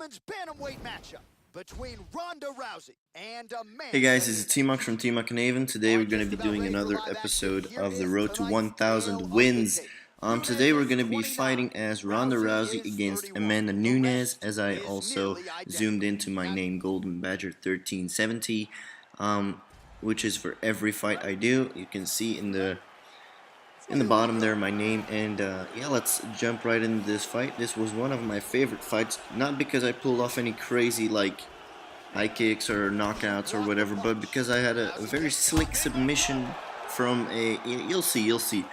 women's bantamweight matchup between Ronda Rousey and Amanda. Hey guys, this is T-Mux from T-Mux and Avon. Today we're going to be doing another episode of the Road to 1000 Wins. Today we're going to be fighting as Ronda Rousey against Amanda Nunes, as I also zoomed into my name, Golden Badger 1370, which is for every fight I do. You can see in the bottom there my name, and yeah, let's jump right into this fight. This was one of my favorite fights, not because I pulled off any crazy like high kicks or knockouts or whatever, but because I had a very slick submission from a, you'll see,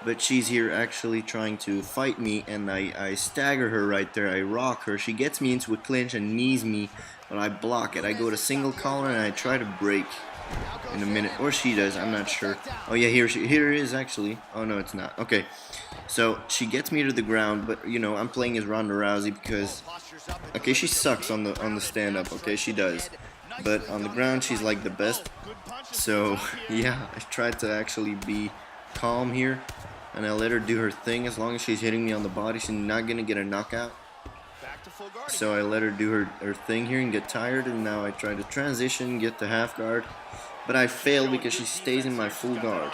but she's here actually trying to fight me, and I stagger her right there. I rock her, she gets me into a clinch and knees me, but I block it. I go to single collar and I try to break in a minute, or she does, I'm not sure. Oh yeah, here it is actually. Oh no, it's not. Okay, so she gets me to the ground, but you know, I'm playing as Ronda Rousey because, okay, she sucks on the stand-up, okay, she does, but on the ground she's like the best. So yeah, I tried to actually be calm here, and I let her do her thing. As long as she's hitting me on the body, she's not gonna get a knockout. So I let her do her thing here and get tired, and now I try to transition, get to half guard, but I fail because she stays in my full guard.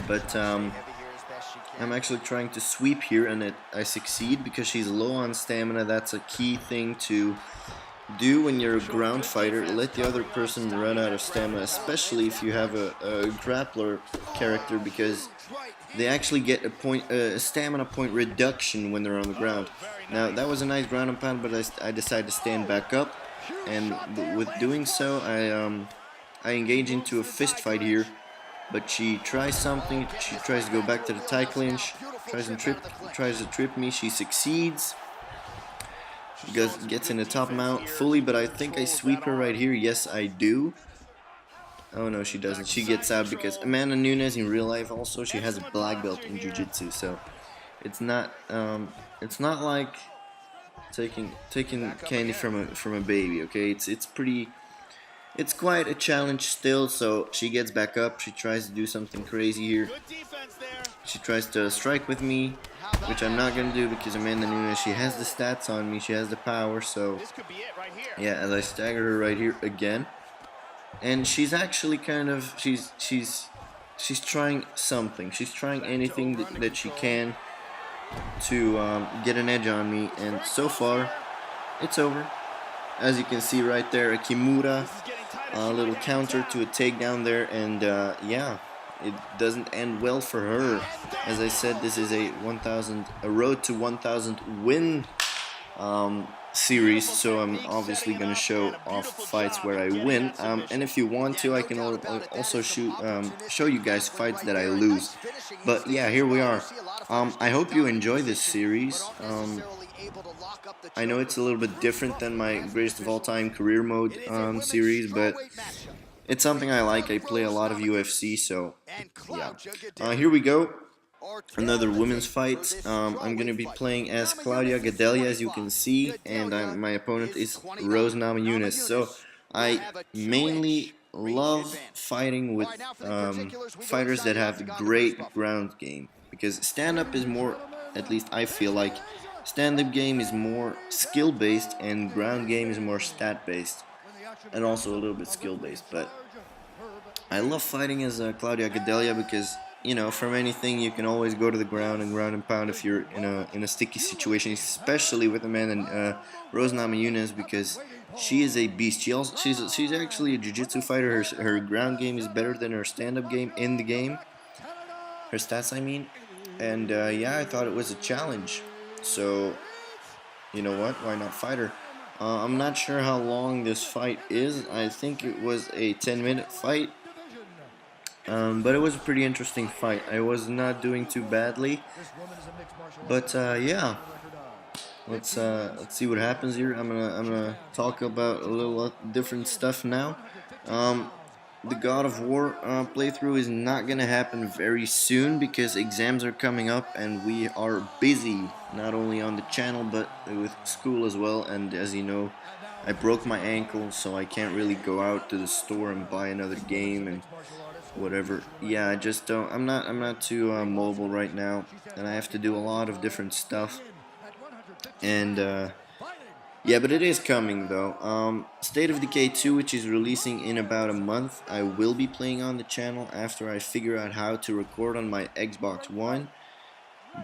But I'm actually trying to sweep here, and I succeed because she's low on stamina. That's a key thing to do when you're a ground fighter. Let the other person run out of stamina, especially if you have a grappler character, because they actually get a stamina point reduction when they're on the ground. Now that was a nice ground and pound, but I decided to stand back up, and with doing so I engage into a fist fight here. But she tries something. She tries to go back to the tie clinch, tries to trip me. She succeeds. Gets in the top mount fully, but I think I sweep her right here. Yes, I do. Oh no, she doesn't. She gets out because Amanda Nunes in real life also, she has a black belt in jiu-jitsu, so it's not like taking candy from a baby. Okay, it's quite a challenge still. So she gets back up. She tries to do something crazy here. She tries to strike with me, which I'm not going to do because Amanda Nunes, she has the stats on me. She has the power. So yeah, as I stagger her right here again. And she's actually kind of, she's trying something. She's trying anything that she can to get an edge on me. And so far, it's over. As you can see right there, a Kimura, a little counter to a takedown there, and yeah, it doesn't end well for her. As I said, this is a road to 1000 win series, so I'm obviously going to show off fights where I win, and if you want to, I can also show you guys fights that I lose. But yeah, here we are. I hope you enjoy this series. I know it's a little bit different than my greatest of all time career mode series, but it's something I like. I play a lot of UFC, so yeah. Here we go. Another women's fight. I'm going to be playing as Claudia Gadelha, as you can see, and my opponent is Rose Namajunas. So I mainly love fighting with fighters that have great ground game, because stand-up is more, at least I feel like, stand-up game is more skill-based and ground game is more stat-based, and also a little bit skill-based. But I love fighting as Claudia Gadelha because, you know, from anything you can always go to the ground and pound if you're in a sticky situation, especially with Amanda Rose Namajunas, because she is a beast. She's actually a jiu-jitsu fighter. Her ground game is better than her stand-up game in the game. Her stats, I mean. And yeah, I thought it was a challenge. So, you know what? Why not fight her? I'm not sure how long this fight is. I think it was a 10-minute fight. But it was a pretty interesting fight. I was not doing too badly. But yeah, let's see what happens here. I'm gonna talk about a little different stuff now. The God of War playthrough is not gonna happen very soon because exams are coming up and we are busy, not only on the channel but with school as well. And as you know, I broke my ankle, so I can't really go out to the store and buy another game and whatever. Yeah, I just don't. I'm not too mobile right now, and I have to do a lot of different stuff. And Yeah, but it is coming though. State of Decay 2, which is releasing in about a month, I will be playing on the channel after I figure out how to record on my Xbox One.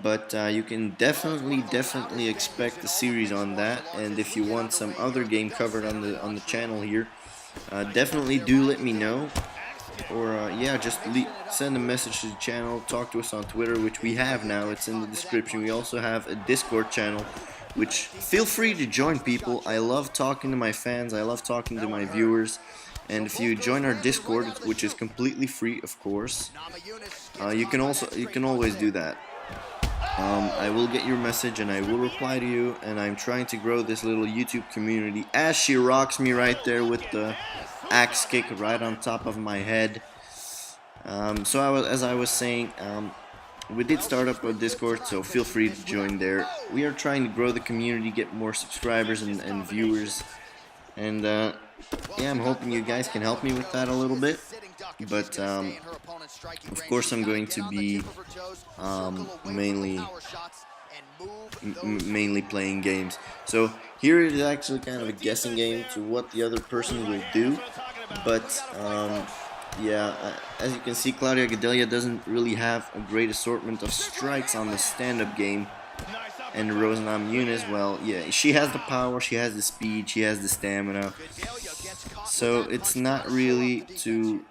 But you can definitely expect a series on that. And if you want some other game covered on the channel here, definitely do let me know. Or yeah, just send a message to the channel, talk to us on Twitter, which we have now, it's in the description. We also have a Discord channel, which feel free to join, people. I love talking to my fans, I love talking to my viewers, and if you join our Discord, which is completely free, of course, you can always do that. I will get your message and I will reply to you, and I'm trying to grow this little YouTube community. As she rocks me right there with the axe kick right on top of my head. So as I was saying, we did start up a Discord, so feel free to join there. We are trying to grow the community, get more subscribers and viewers, and yeah, I'm hoping you guys can help me with that a little bit. But of course I'm going to be mainly playing games. So here it is actually kind of a guessing game to what the other person will do. But yeah, as you can see, Claudia Gadelha doesn't really have a great assortment of strikes on the stand-up game. And Rose Namajunas, well, yeah, she has the power, she has the speed, she has the stamina. So it's not really too...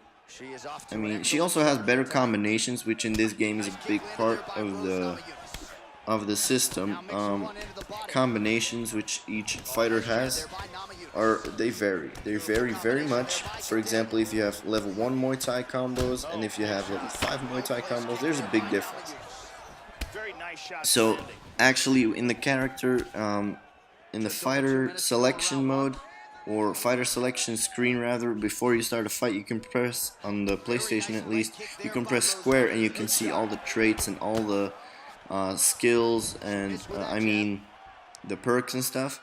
I mean, she also has better combinations, which in this game is a big part of the system. Combinations which each fighter has they vary. They vary very much. For example, if you have level 1 Muay Thai combos and if you have level 5 Muay Thai combos, there's a big difference. So actually in the character, in the fighter selection mode, or fighter selection screen rather, before you start a fight, you can press, on the PlayStation at least, you can press square and you can see all the traits and all the skills and I mean the perks and stuff.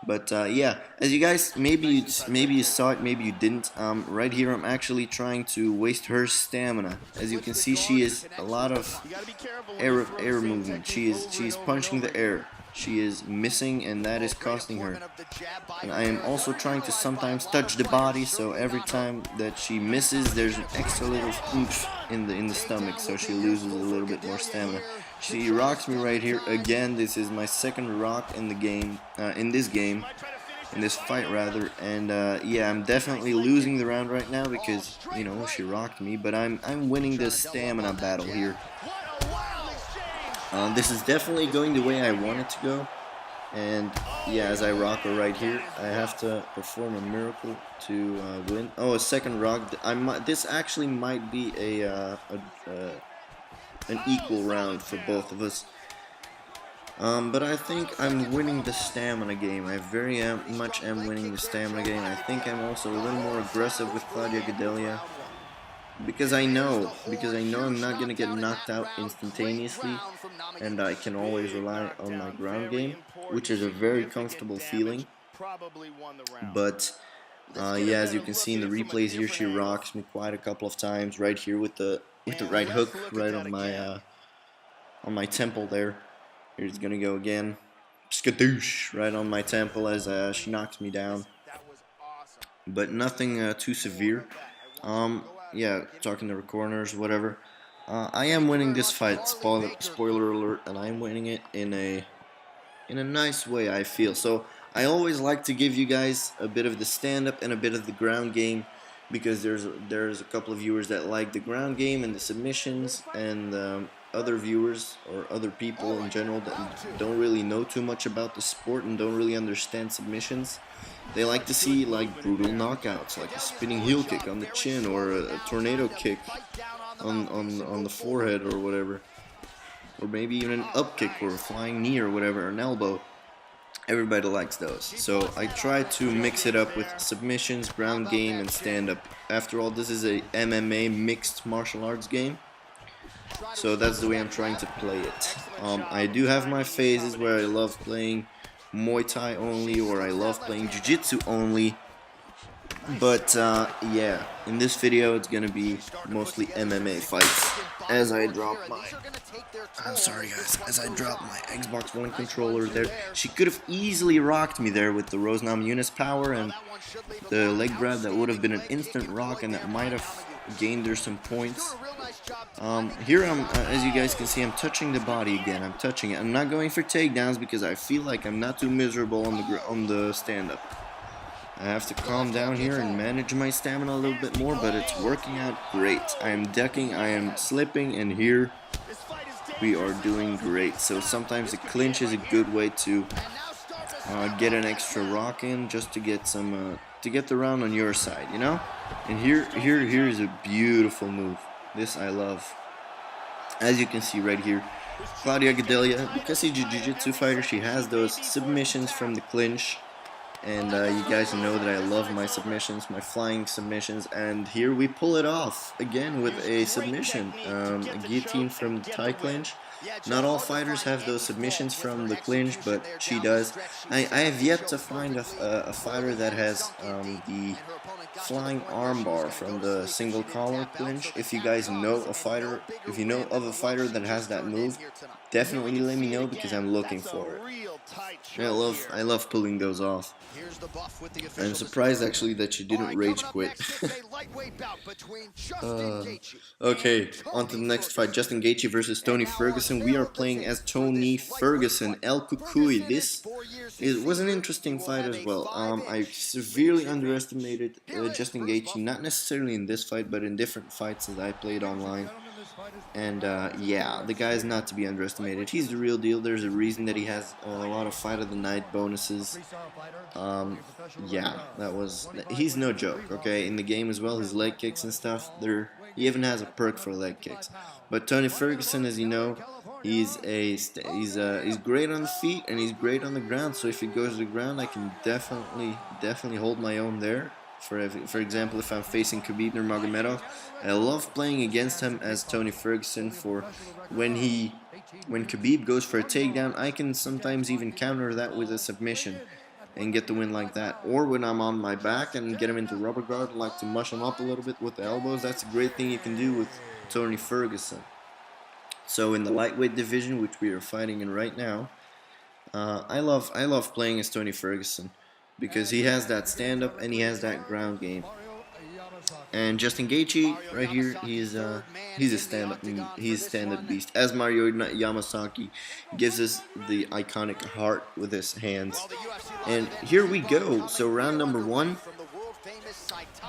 But yeah, as you guys maybe you saw it, maybe you didn't. Right here I'm actually trying to waste her stamina. As you can see, she is a lot of air movement. She is punching the air. She is missing, and that is costing her. And I am also trying to sometimes touch the body, so every time that she misses, there's an extra little oomph in the stomach, so she loses a little bit more stamina. She rocks me right here again. This is my second rock in the game, in this fight rather. And yeah, I'm definitely losing the round right now because, you know, she rocked me, but I'm winning this stamina battle here. This is definitely going the way I want it to go, and yeah, as I rock her right here, I have to perform a miracle to win. Oh, a second rock. This actually might be an equal round for both of us. But I think I'm winning the stamina game. I very much am winning the stamina game. I think I'm also a little more aggressive with Claudia Gadelha. Because I know I'm not going to get knocked out instantaneously, and I can always rely on my ground game, which is a very comfortable feeling. But yeah, as you can see in the replays here, she rocks me quite a couple of times right here with the right hook right on my temple there. Here's gonna go again, skadoosh, right on my temple as she knocks me down. But nothing too severe. Yeah, talking to the corners, whatever. I am winning this fight. Spoiler alert, and I am winning it in a nice way, I feel. So I always like to give you guys a bit of the stand-up and a bit of the ground game, because there's a couple of viewers that like the ground game and the submissions, and other viewers or other people in general that don't really know too much about the sport and don't really understand submissions. They like to see like brutal knockouts, like a spinning heel kick on the chin, or a tornado kick on the forehead or whatever, or maybe even an up kick or a flying knee or whatever, or an elbow. Everybody likes those. So I try to mix it up with submissions, ground game, and stand-up. After all, this is a MMA mixed martial arts game, so that's the way I'm trying to play it. I do have my phases where I love playing Muay Thai only, or I love playing Jiu-Jitsu only. But yeah, in this video it's gonna be mostly MMA fights. As I drop my, I'm sorry guys, as I drop my Xbox One controller there, she could have easily rocked me there with the Rose Namajunas power and the leg grab. That would have been an instant rock, and that might have gained her some points. Here I'm, as you guys can see, I'm touching the body again. I'm touching it. I'm not going for takedowns because I feel like I'm not too miserable on the stand-up. I have to calm down here and manage my stamina a little bit more, but it's working out great. I am ducking, I am slipping, and here we are doing great. So sometimes a clinch is a good way to get an extra rock in, just to get some to get the round on your side, you know. And here is a beautiful move. This I love. As you can see right here, Claudia Gadelha, because she's a jiu-jitsu fighter, she has those submissions from the clinch. And you guys know that I love my submissions, my flying submissions, and here we pull it off again with a submission, a guillotine from the Thai clinch. Not all fighters have those submissions from the clinch, but she does. I have yet to find a fighter that has the flying armbar from the single collar clinch. If you guys know a fighter, if you know of a fighter that has that move, definitely let me know because I'm looking for it. I love pulling those off. I'm surprised actually that she didn't rage quit. Okay, on to the next fight. Justin Gaethje versus Tony Ferguson. We are playing as Tony Ferguson, El Cucuy. This was an interesting fight as well. I severely underestimated Justin Gaethje, not necessarily in this fight, but in different fights that I played online. And yeah, the guy is not to be underestimated. He's the real deal. There's a reason that he has a lot of fight of the night bonuses. Yeah, he's no joke. Okay, in the game as well, his leg kicks and stuff. He even has a perk for leg kicks. But Tony Ferguson, as you know, he's great on the feet and he's great on the ground. So if he goes to the ground, I can definitely hold my own there. For example, if I'm facing Khabib Nurmagomedov, I love playing against him as Tony Ferguson. For when Khabib goes for a takedown, I can sometimes even counter that with a submission and get the win like that. Or when I'm on my back and get him into rubber guard, I like to mush him up a little bit with the elbows. That's a great thing you can do with Tony Ferguson. So in the lightweight division, which we are fighting in right now, I love playing as Tony Ferguson, because he has that stand-up and he has that ground game. And Justin Gaethje, right here, he's a stand-up beast. As Mario Yamasaki gives us the iconic heart with his hands. And here we go. So round number 1.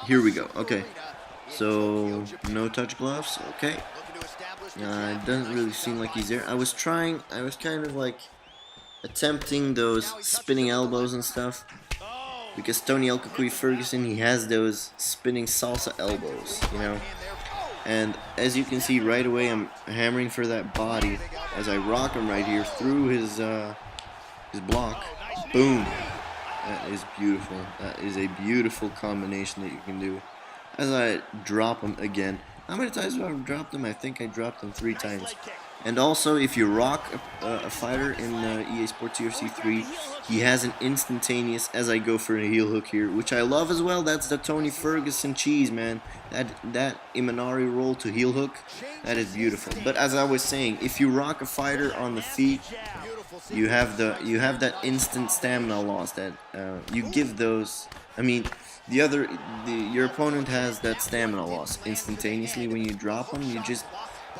Here we go. Okay. So no touch gloves. Okay. It doesn't really seem like he's there. I was kind of like attempting those spinning elbows and stuff. Because Tony El Cucuy Ferguson, he has those spinning salsa elbows, you know. And as you can see right away, I'm hammering for that body as I rock him right here through his block. Boom. That is beautiful. That is a beautiful combination that you can do. As I drop him again. How many times have I dropped him? I think I dropped him 3 times. And also, if you rock a fighter in EA Sports UFC 3, he has an instantaneous, as I go for a heel hook here, which I love as well. That's the Tony Ferguson cheese, man. That Imanari roll to heel hook, that is beautiful. But as I was saying, if you rock a fighter on the feet, you have that instant stamina loss that you give those. I mean, your opponent has that stamina loss instantaneously when you drop them. You just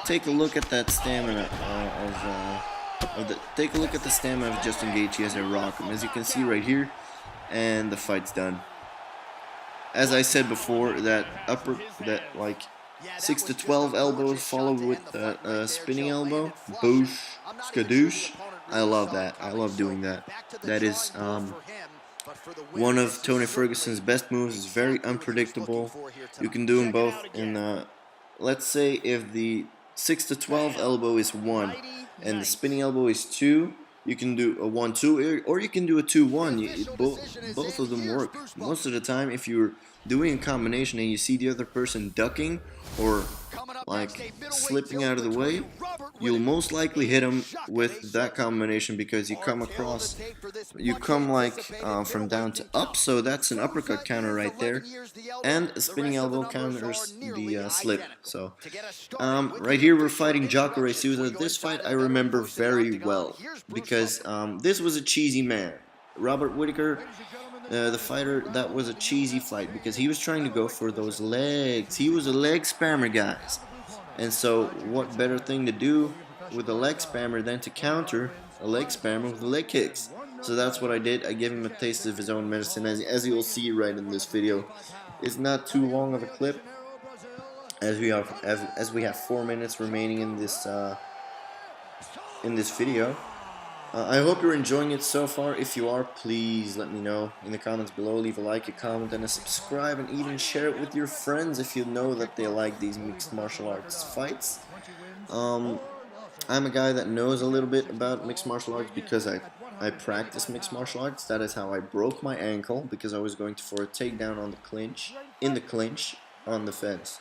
take a look at that stamina take a look at the stamina of Justin Gaethje as I rock him. As you can see right here, and the fight's done. As I said before, that like 6 to 12 elbows followed with a spinning elbow, boosh, skadoosh. I love that. I love doing that. That is one of Tony Ferguson's best moves. It's very unpredictable. You can do them both in let's say if the 6 to 12 elbow is 1 and the spinning elbow is 2, you can do a 1-2 or you can do a 2-1. Both of them work. Most of the time, if you're doing a combination and you see the other person ducking or like slipping out of the way, you'll most likely hit him with that combination because you come like from down to up, so that's an uppercut counter right there, and a spinning elbow counters the slip. So right here we're fighting Jacare Souza. This fight I remember very well because this was a cheesy man. Robert Whittaker, the fighter, that was a cheesy fight because he was trying to go for those legs. He was a leg spammer, guys. And so what better thing to do with a leg spammer than to counter a leg spammer with leg kicks? So that's what I did. I gave him a taste of his own medicine, as you'll see right in this video. It's not too long of a clip, as we have 4 minutes remaining in this video. I hope you're enjoying it so far. If you are, please let me know in the comments below. Leave a like, a comment, and a subscribe, and even share it with your friends if you know that they like these mixed martial arts fights. I'm a guy that knows a little bit about mixed martial arts because I practice mixed martial arts. That is how I broke my ankle, because I was going for a takedown on the clinch, on the fence.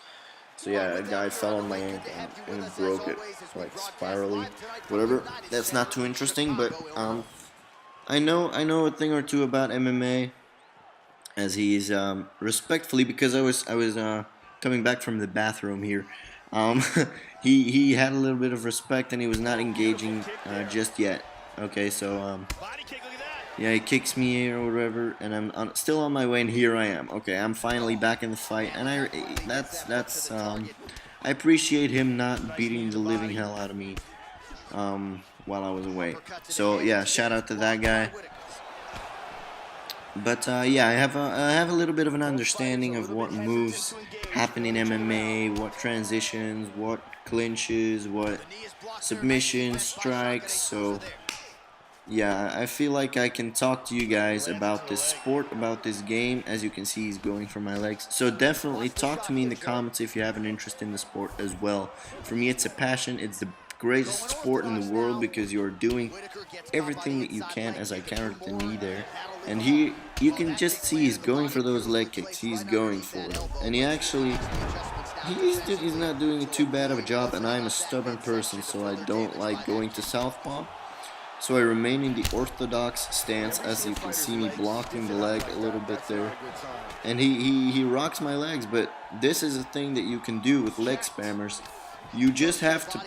So yeah, a guy fell on my ankle and broke it, like spirally, whatever. That's not too interesting, but I know a thing or two about MMA, as he's respectfully, because I was coming back from the bathroom here. He had a little bit of respect and he was not engaging just yet. Okay, so yeah, he kicks me here or whatever, and I'm still on my way, and here I am. Okay, I'm finally back in the fight, and I appreciate him not beating the living hell out of me while I was away. So yeah, shout out to that guy. But yeah, I have a little bit of an understanding of what moves happen in MMA, what transitions, what clinches, what submissions, strikes. So yeah, I feel like I can talk to you guys about this sport, about this game. As you can see, he's going for my legs. So definitely talk to me in the comments if you have an interest in the sport as well. For me, it's a passion. It's the greatest sport in the world because you're doing everything that you can, as I countered the knee there. And you can just see he's going for those leg kicks. He's going for it. And he's not doing too bad of a job, and I'm a stubborn person, so I don't like going to southpaw. So I remain in the orthodox stance, as you can see me blocking the leg a little bit there. And he rocks my legs, but this is a thing that you can do with leg spammers. You just have to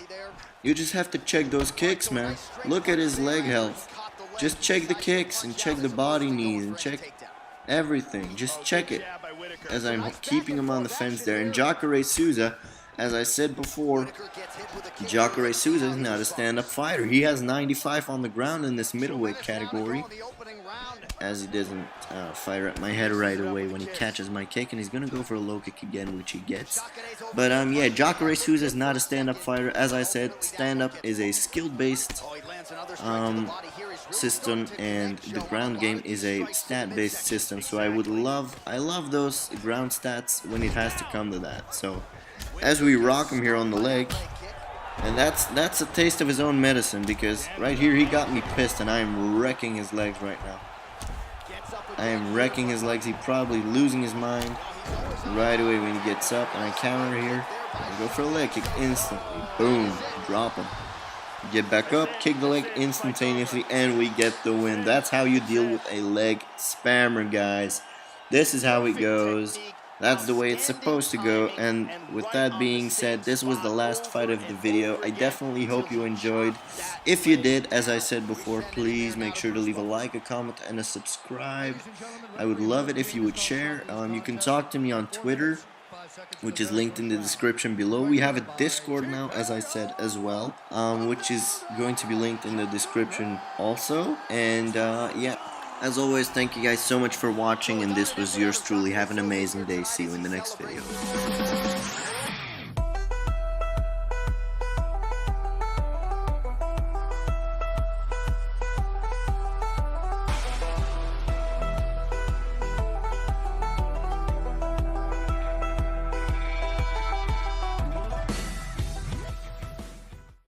check those kicks, man. Look at his leg health. Just check the kicks and check the body knees and check everything. Just check it, as I'm keeping him on the fence there. And Jacare Souza, as I said before, Jacare Souza is not a stand-up fighter. He has 95 on the ground in this middleweight category, as he doesn't fire at my head right away when he catches my kick, and he's going to go for a low kick again, which he gets. But yeah, Jacare Souza is not a stand-up fighter. As I said, stand-up is a skill-based system, and the ground game is a stat-based system. So I love those ground stats when it has to come to that. So as we rock him here on the leg, and that's a taste of his own medicine, because right here he got me pissed, and I am wrecking his legs right now. I am wrecking his legs. He's probably losing his mind right away when he gets up, and I counter here and go for a leg kick instantly. Boom, drop him. Get back up, kick the leg instantaneously, and we get the win. That's how you deal with a leg spammer, guys. This is how it goes. That's the way it's supposed to go. And with that being said, this was the last fight of the video. I definitely hope you enjoyed. If you did, as I said before, please make sure to leave a like, a comment, and a subscribe. I would love it if you would share. You can talk to me on Twitter, which is linked in the description below. We have a Discord now, as I said as well, which is going to be linked in the description also. And yeah, as always, thank you guys so much for watching, and this was yours truly. Have an amazing day. See you in the next video.